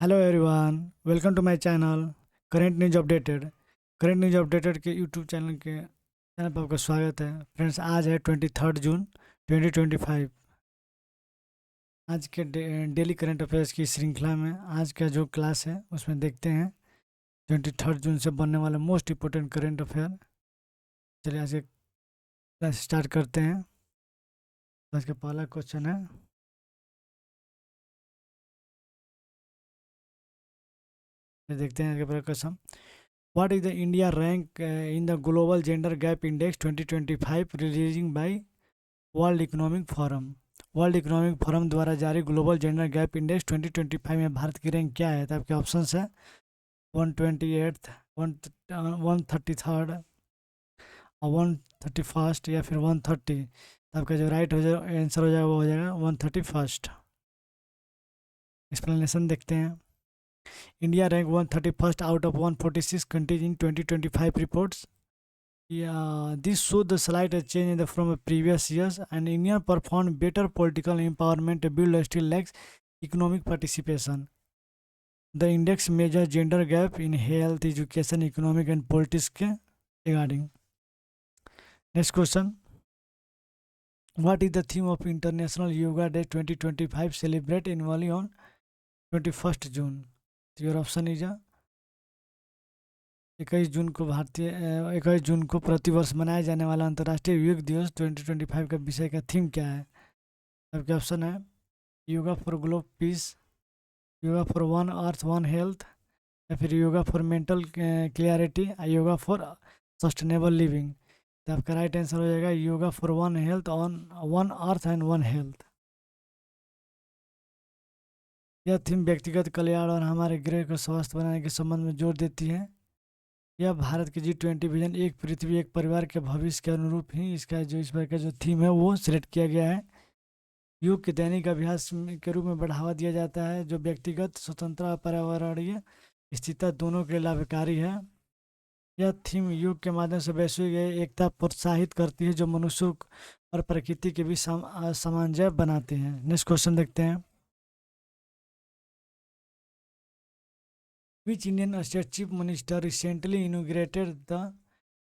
Hello everyone, welcome to my channel current news updated के YouTube channel पर आपका स्वागत है। फ्रेंड्स, आज है 23 जून 2025। आज के डेली करंट अफेयर्स की श्रृंखला में आज का जो क्लास है उसमें देखते हैं 23 जून से बनने वाला मोस्ट इम्पोर्टेंट करंट अफेयर। चलिए आज के क्लास स्टार्ट करते हैं। आज का पहला क्वेश्चन है, ये देखते हैं आगे पहला question. What is the India rank in the Global Gender Gap Index 2025 releasing by world economic forum? World economic forum द्वारा जारी ग्लोबल जेंडर गैप इंडेक्स 2025 में भारत की रैंक क्या है? तो आपके ऑप्शंस है 128, 133 और 131 या फिर 130। तो आपका जो राइट हो जाए आंसर हो जाएगा वो हो जाएगा 131। एक्सप्लेनेशन देखते हैं। India rank 131 out of 146 countries in 2025 reports. Yeah, this showed the slight change from previous years, and India performed better political empowerment bill still lacks economic participation. The index measures gender gap in health, education, economic and politics regarding. Next question. What is the theme of International Yoga Day 2025 celebrate annually on 21st June? So your option is 21 जून को प्रतिवर्ष मनाया जाने वाला अंतर्राष्ट्रीय योग दिवस 2025 का विषय का थीम क्या है? आपके ऑप्शन है yoga for globe peace, yoga for one earth one health, या फिर yoga for mental clarity, yoga for sustainable living. तो आपका राइट आंसर हो जाएगा yoga for one health on one earth and one health. यह theme व्यक्तिगत कल्याण और हमारे ग्रह को स्वस्थ बनाने के संबंध में जोर देती है। यह भारत के G20 विजन एक पृथ्वी एक परिवार के भविष्य के अनुरूप ही इसका जो इस बार का जो थीम है वो सिलेक्ट किया गया है। योग के दैनिक अभ्यास के रूप में बढ़ावा दिया जाता है जो व्यक्तिगत स्वतंत्रता और पर्यावरणीय स्थिरता दोनों के लिए लाभकारी है। यह थीम योग के माध्यम से वैश्विक एकता प्रोत्साहित करती है जो मनुष्य और प्रकृति के बीच सामंजस्य बनाते हैं। नेक्स्ट क्वेश्चन देखते हैं। Which Indian state chief minister recently inaugurated the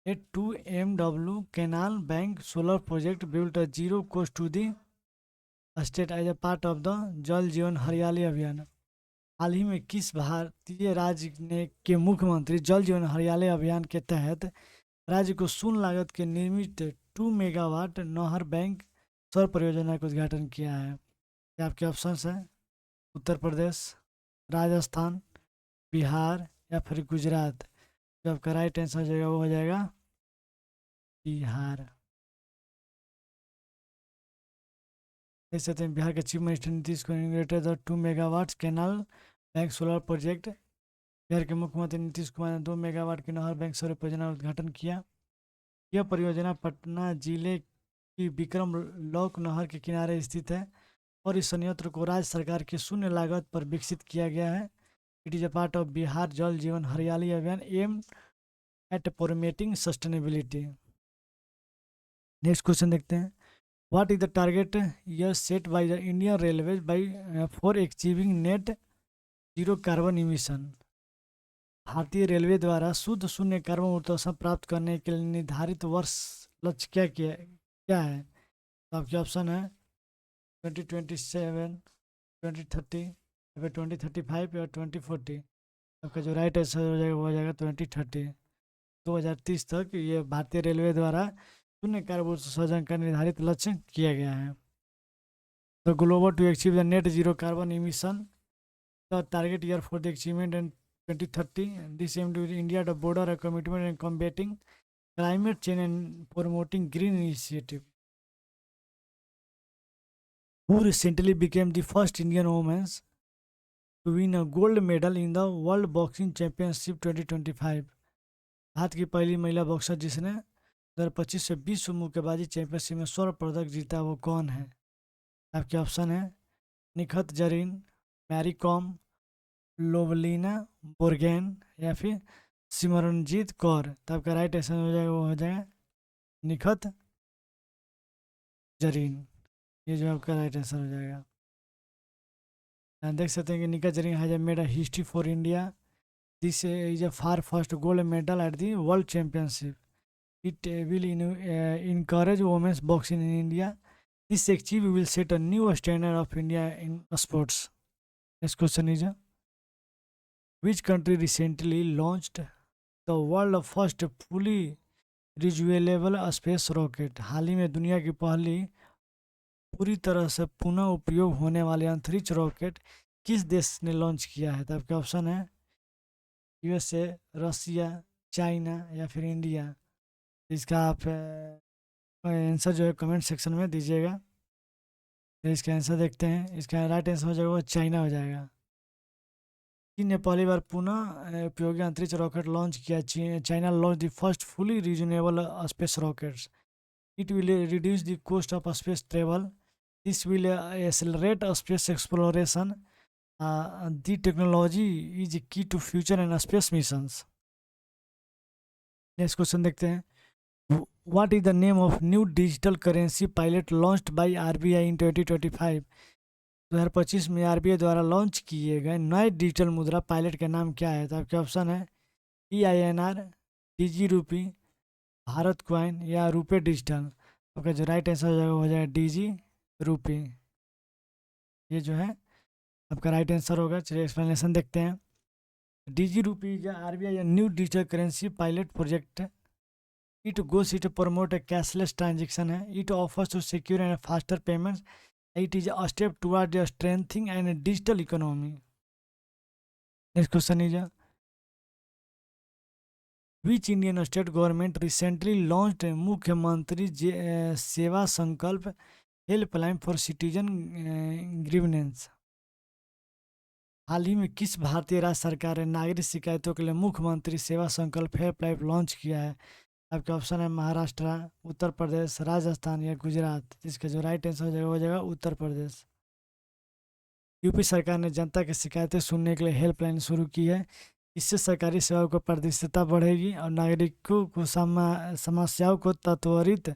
A2MW canal bank solar project built a zero cost to the state as a part of the Jal Jeevan Hariyali अभियान? हाल ही में किस भारतीय राज्य ने के मुख्यमंत्री जल जीवन हरियाली अभियान के तहत राज्य को शून्य लागत के निर्मित 2 मेगावाट नहर बैंक सौर परियोजना का उद्घाटन किया है? ये आपके ऑप्शंस हैं उत्तर प्रदेश, राजस्थान, बिहार या फिर गुजरात। जो आपका राइट आंसर हो जाएगा वो हो जाएगा बिहार। देख सकते हैं बिहार के chief minister Nitish Kumar inaugurated the 2 megawatt canal bank solar project. Bihar के मुख्यमंत्री नीतीश कुमार ने 2 मेगावाट की नहर बैंक सौर परियोजना का उद्घाटन किया। यह परियोजना पटना जिले की विक्रम लोक नहर के किनारे स्थित है और इस संयंत्र को राज्य सरकार की शून्य लागत पर विकसित किया गया है। It is a part of Bihar Jal Jeevan Hariyali Abhiyan aim at promoting sustainability. Next question देखते हैं। What is the target year set by the Indian railway by for achieving net zero carbon emission? भारतीय रेलवे द्वारा शुद्ध शून्य कार्बन उत्सर्जन प्राप्त करने के लिए निर्धारित वर्ष लक्ष्य क्या है? तो आपके ऑप्शन है 2027, 2030 या फिर 2035 या 2040। आपका जो राइट आंसर हो जाएगा वो हो जाएगा 2030। 2030 तक ये भारतीय रेलवे द्वारा शून्य कार्बन उत्सर्जन का निर्धारित लक्ष्य किया गया है। The global to achieve the net zero carbon emission the target year for the achievement and 2030 this aim to India the border a commitment in combating climate change and promoting green initiative. Who recently became the first Indian woman to win a gold medal in the World Boxing Championship 2025? Bharat की पहली महिला boxer जिसने 2025 से विश्व मुक्केबाजी championship में स्वर्ण पदक जीता वो कौन है? आपके ऑप्शन है निखत जरीन, मैरी कॉम, लोवलीना बोर्गेन या फिर सिमरनजीत कौर। तो आपका राइट आंसर हो जाएगा वो हो जाएगा निखत जरीन। ये जो आपका राइट आंसर हो जाएगा। देख सकते हैं कि Nikhat Zareen has made a history for India. This is a far first gold medal at the world championship. It will encourage women's boxing in India. This achievement will set a new standard of India in sports. Next question is, which country recently launched the world first fully reusable space rocket? हाल ही में दुनिया की पहली पूरी तरह से पुनः उपयोग होने वाले अंतरिक्ष रॉकेट किस देश ने लॉन्च किया है? तो आपके ऑप्शन है यूएसए, रसिया, चाइना या फिर इंडिया. इसका आप आंसर जो है कमेंट सेक्शन में दीजिएगा. तो इसका आंसर देखते हैं. इसका राइट आंसर हो जाएगा वो चाइना हो जाएगा. चीन ने पहली बार पुनः उपयोगी अंतरिक्ष रॉकेट लॉन्च किया. China launch the first fully reusable space rockets. It will reduce the cost of space travel. This will accelerate space exploration. The technology is key to future and space missions. Next question देखते हैं. What is the name of new digital currency pilot launched by RBI in 2025? 2025 में RBI द्वारा launch किए गए नए digital मुद्रा pilot का नाम क्या है? तो आपके ऑप्शन है EINR, DG रूपी, भारत क्वाइन या रुपे डिजिटल. आपका जो राइट आंसर हो जाएगा DG रूपी. ये जो है आपका राइट आंसर होगा. चलिए एक्सप्लेनेशन देखते हैं. DG रूपी या RBI new digital currency pilot project. It goes to promote a cashless transaction. It offers to secure and faster payments. It is a step toward the strengthening and a digital economy. Next question is, which Indian state government recently launched a Mukhyamantri Seva Sankalp helpline for citizen grievance? हाल ही में किस भारतीय राज्य सरकार ने नागरिक शिकायतों के लिए मुख्यमंत्री सेवा संकल्प हेल्पलाइन लॉन्च किया है? आपके ऑप्शन है महाराष्ट्र, उत्तर प्रदेश, राजस्थान या गुजरात. इसका जो राइट आंसर हो जाएगा उत्तर प्रदेश. यूपी सरकार ने जनता की शिकायतें सुनने के लिए हेल्पलाइन शुरू की है. इससे सरकारी सेवाओं को पारदर्शिता बढ़ेगी और नागरिकों को समस्याओं को त्वरित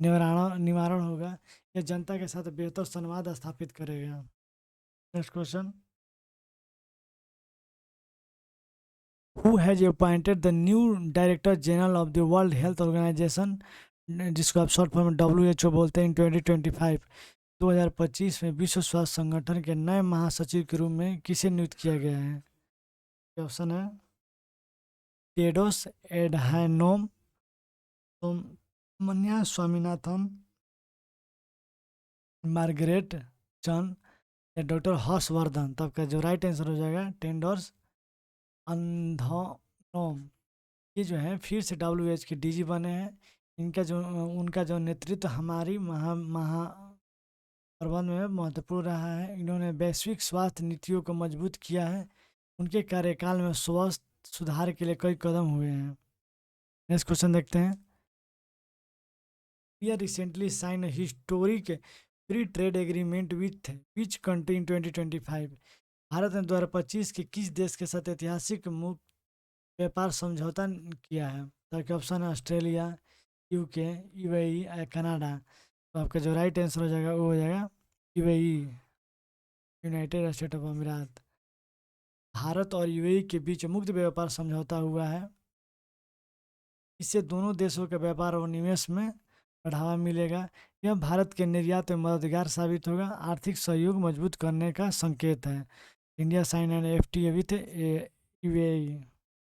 निवारण होगा. यह जनता के साथ बेहतर संवाद स्थापित करेगा. Next question. Who has appointed the new Director General of the World Health Organization, जिसको आप शॉर्ट फॉर्म में WHO बोलते हैं, इन 2025? 2025 में विश्व स्वास्थ्य संगठन के नए महासचिव के रूप में किसे नियुक्त किया गया है? ऑप्शन है टेड्रोस एडहानोम मन्या स्वामीनाथन, मार्गरेट चन या डॉक्टर हर्षवर्धन. तो आपका जो राइट आंसर हो जाएगा टेड्रोस अधनोम. ये जो है फिर से WHO के DG बने हैं. उनका जो नेतृत्व हमारी प्रबंध में महत्वपूर्ण रहा है. इन्होंने वैश्विक स्वास्थ्य नीतियों को मजबूत किया है. उनके कार्यकाल में स्वास्थ्य सुधार के लिए कई कदम हुए हैं. नेक्स्ट क्वेश्चन देखते हैं. We recently signed a historic free trade agreement with which country in 2025? Bharat ने 2025 के किस देश के साथ ऐतिहासिक मुक्त व्यापार समझौता किया है? ताकि ऑप्शन है ऑस्ट्रेलिया, UK, UAE या कनाडा. तो आपका जो राइट आंसर हो जाएगा वो हो जाएगा UAE, यूनाइटेड स्टेट ऑफ अमीरात. भारत और UAE के बीच मुक्त व्यापार समझौता हुआ है. इससे दोनों देशों के व्यापार और निवेश में बढ़ावा मिलेगा. यह भारत के निर्यात में मददगार साबित होगा. आर्थिक सहयोग मजबूत करने का संकेत है. India sign an FTA with UAE.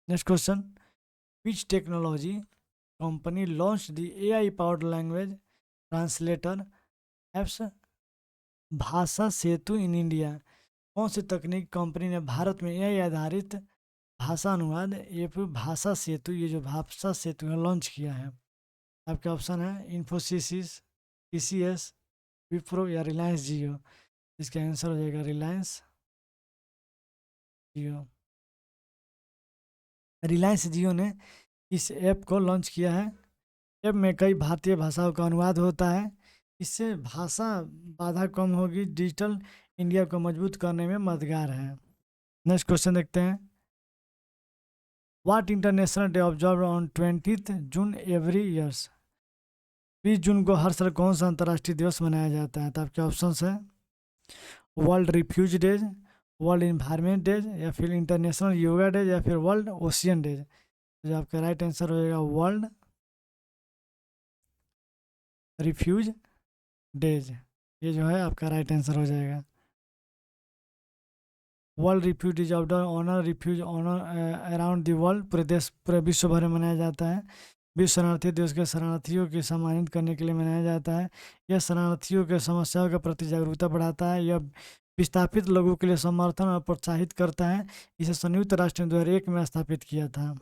Next question. Which technology company launch the AI powered language translator apps Bhasha Setu in India? कौन सी तकनीक कंपनी ने भारत में AI आधारित भाषा अनुवाद ऐप भाषा सेतु, ये जो भाषा सेतु है, लॉन्च किया है? आपके ऑप्शन है इन्फोसिस, TCS, विप्रो या रिलायंस जियो. इसका आंसर हो जाएगा रिलायंस जियो. रिलायंस जियो ने इस ऐप को लॉन्च किया है. ऐप में कई भारतीय भाषाओं का अनुवाद होता है. इससे भाषा बाधा कम होगी. डिजिटल इंडिया को मजबूत करने में मददगार है. नेक्स्ट क्वेश्चन देखते हैं. What international day observe on 20th June every years? 20 जून को हर साल कौन सा अंतर्राष्ट्रीय दिवस मनाया जाता है? तो आपके ऑप्शन है world refugee day, world environment days, या फिर इंटरनेशनल योगा डेज, या फिर वर्ल्ड ओशियन डेज। जो आपका राइट आंसर हो जाएगा वर्ल्ड रिफ्यूज डेज। ये जो है आपका राइट आंसर हो जाएगा। World refugee days of the honour refugee honour around the world, पूरे देश पूरे विश्व भर में मनाया जाता है। विश्व शरणार्थी दिवस के शरणार्थियों को सम्मानित करने के लिए मनाया जाता है। यह शरणार्थियों के समस्याओं के प्रति जागरूकता बढ़ाता है। यह विस्थापित लोगों के लिए समर्थन और प्रोत्साहित करता है। इसे संयुक्त राष्ट्र ने 2001 में स्थापित किया था।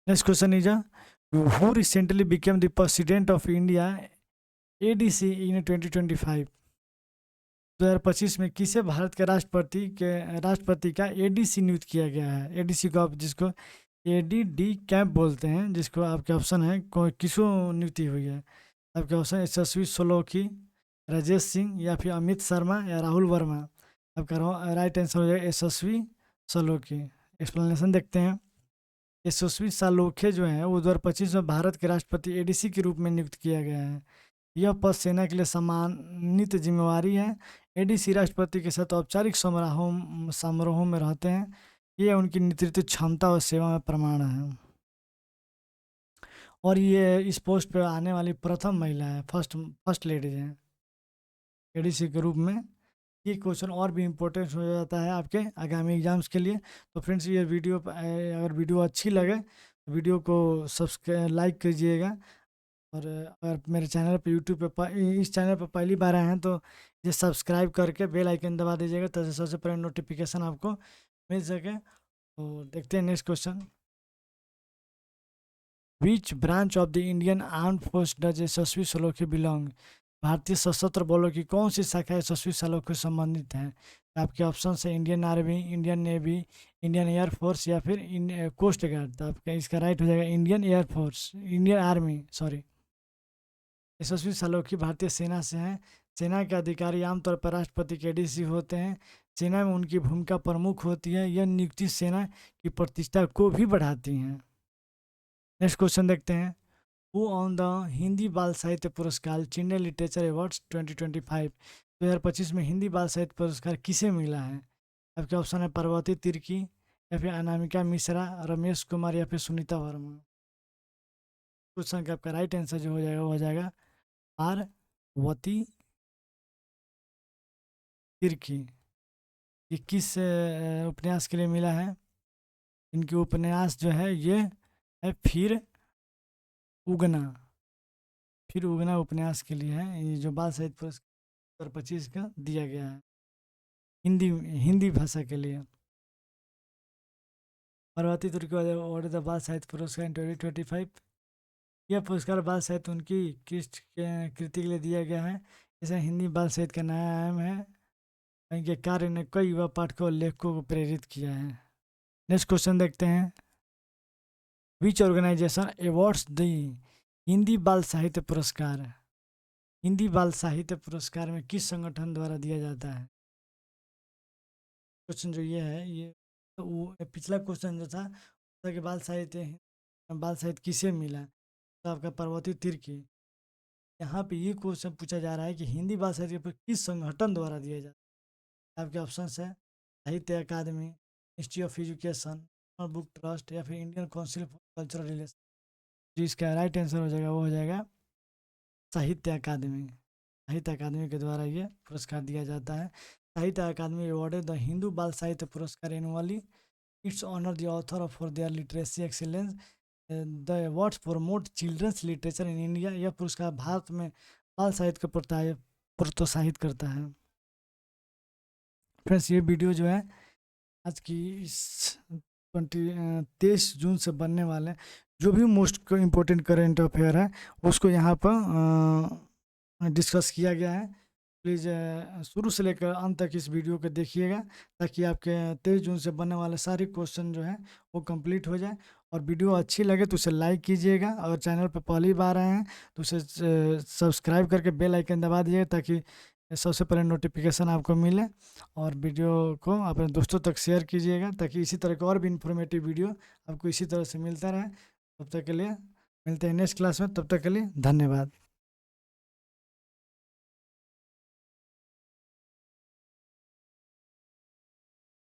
Next question is who recently became the president of India ADC इन 2025। 2025 में किसे भारत के राष्ट्रपति का ADC नियुक्त किया गया है। ADC को आप जिसको ADD कैंप बोलते हैं, जिसको आपके ऑप्शन है किसको नियुक्ति हुई है। आपके ऑप्शन यशस्वी सोलोकी, राजेश सिंह, या फिर अमित शर्मा, या राहुल वर्मा। आपका राइट आंसर हो जाएगा यशस्वी सोलोकी। एक्सप्लेनेशन देखते हैं। यशस्वी सालोखे जो है वो 2025 में भारत के राष्ट्रपति ADC के रूप में नियुक्त किया गया है। यह पद सेना के लिए सम्मानित जिम्मेवारी है। ADC राष्ट्रपति के साथ औपचारिक समारोहों में रहते हैं। ये उनकी नेतृत्व क्षमता और सेवा में प्रमाण है। और ये इस पोस्ट पे आने वाली प्रथम महिला है, फर्स्ट लेडी है ADC के रूप में। ये क्वेश्चन और भी इम्पोर्टेंट हो जाता है आपके आगामी एग्जाम्स के लिए। तो फ्रेंड्स, ये वीडियो अगर वीडियो अच्छी लगे तो वीडियो को सब्सक्राइब लाइक कीजिएगा। और अगर मेरे चैनल पे यूट्यूब पे इस चैनल पर पहली बार आए हैं तो ये सब्सक्राइब करके बेल आइकन दबा दीजिएगा, ताकि सबसे पहले नोटिफिकेशन आपको मिल सके। तो देखते हैं next question. Which branch of the Indian armed force does Yashasvi Solanki belong. भारतीय सशस्त्र बलों की कौन सी शाखा यशस्वी सोलोकी से संबंधित है। आपके ऑप्शन है Indian army, Indian navy, Indian air force, या फिर कोस्ट गार्ड। तो आपका इसका राइट हो जाएगा इंडियन आर्मी, सॉरी। यशस्वी सोलोकी भारतीय सेना से हैं। सेना के अधिकारी आमतौर पर राष्ट्रपति के ADC होते हैं। सेना में उनकी भूमिका प्रमुख होती है। यह नियुक्ति सेना की प्रतिष्ठा को भी बढ़ाती हैं। नेक्स्ट क्वेश्चन देखते हैं। हु ऑन द हिंदी बाल साहित्य पुरस्कार चिल्ड्रन लिटरेचर अवार्ड्स 2025। 2025 में हिंदी बाल साहित्य पुरस्कार किसे मिला है। आपके ऑप्शन है पार्वती तिर्की, या फिर अनामिका मिश्रा, रमेश कुमार, या फिर सुनीता वर्मा। क्वेश्चन का आपका राइट आंसर जो हो जाएगा वो हो जाएगा पार्वती तिर्की। ये किस उपन्यास के लिए मिला है। इनके उपन्यास जो है ये है फिर उगना उपन्यास के लिए है। ये जो बाल साहित्य पुरस्कार 2025 का दिया गया है हिंदी भाषा के लिए। पार्वती तिर्की अवार्ड द बाल साहित्य पुरस्कार इन 2025। यह पुरस्कार बाल साहित्य उनकी कृति के लिए दिया गया है। इसे हिंदी बाल साहित्य का नया आयाम है। इनके कार्य ने कई युवा पाठकों और लेखकों को प्रेरित किया है। नेक्स्ट क्वेश्चन देखते हैं। विच ऑर्गेनाइजेशन अवार्ड्स द हिंदी बाल साहित्य पुरस्कार। हिंदी बाल साहित्य पुरस्कार में किस संगठन द्वारा दिया जाता है। क्वेश्चन जो ये है, ये तो वो पिछला क्वेश्चन जो था कि बाल साहित्य किसे मिला, तो आपका पार्वती तिर्की। यहाँ पे ये क्वेश्चन पूछा जा रहा है कि हिंदी बाल साहित्य पर किस संगठन द्वारा दिया जाता है। आपके ऑप्शन है Sahitya Akademi, ministry of education, book trust, या फिर Indian council for cultural relation. जिसका राइट आंसर हो जाएगा वो हो जाएगा साहित्य अकादमी। साहित्य अकादमी के द्वारा ये पुरस्कार दिया जाता है। साहित्य अकादमी awarded the Hindu Bal Sahitya Puraskar annually. Its honour the author for their literacy excellence. The awards promote children's literature in India. यह पुरस्कार भारत में बाल साहित्य को प्रोत्साहित करता है। फ्रेंड्स, ये वीडियो जो है आज की इस 23 जून से बनने वाले जो भी मोस्ट इम्पोर्टेंट करेंट अफेयर है उसको यहाँ पर डिस्कस किया गया है। प्लीज़ शुरू से लेकर अंत तक इस वीडियो को देखिएगा, ताकि आपके 23 जून से बनने वाले सारे क्वेश्चन जो हैं वो कंप्लीट हो जाए। और वीडियो अच्छी लगे तो उसे लाइक कीजिएगा, और चैनल पर पहली बार आए हैं तो उसे सब्सक्राइब करके बेल आइकन दबा दीजिएगा, ताकि सबसे पहले नोटिफिकेशन आपको मिले। और वीडियो को अपने दोस्तों तक शेयर कीजिएगा, ताकि इसी तरह का और भी इन्फॉर्मेटिव वीडियो आपको इसी तरह से मिलता रहे। तब तक के लिए मिलते हैं नेक्स्ट क्लास में। तब तक के लिए धन्यवाद।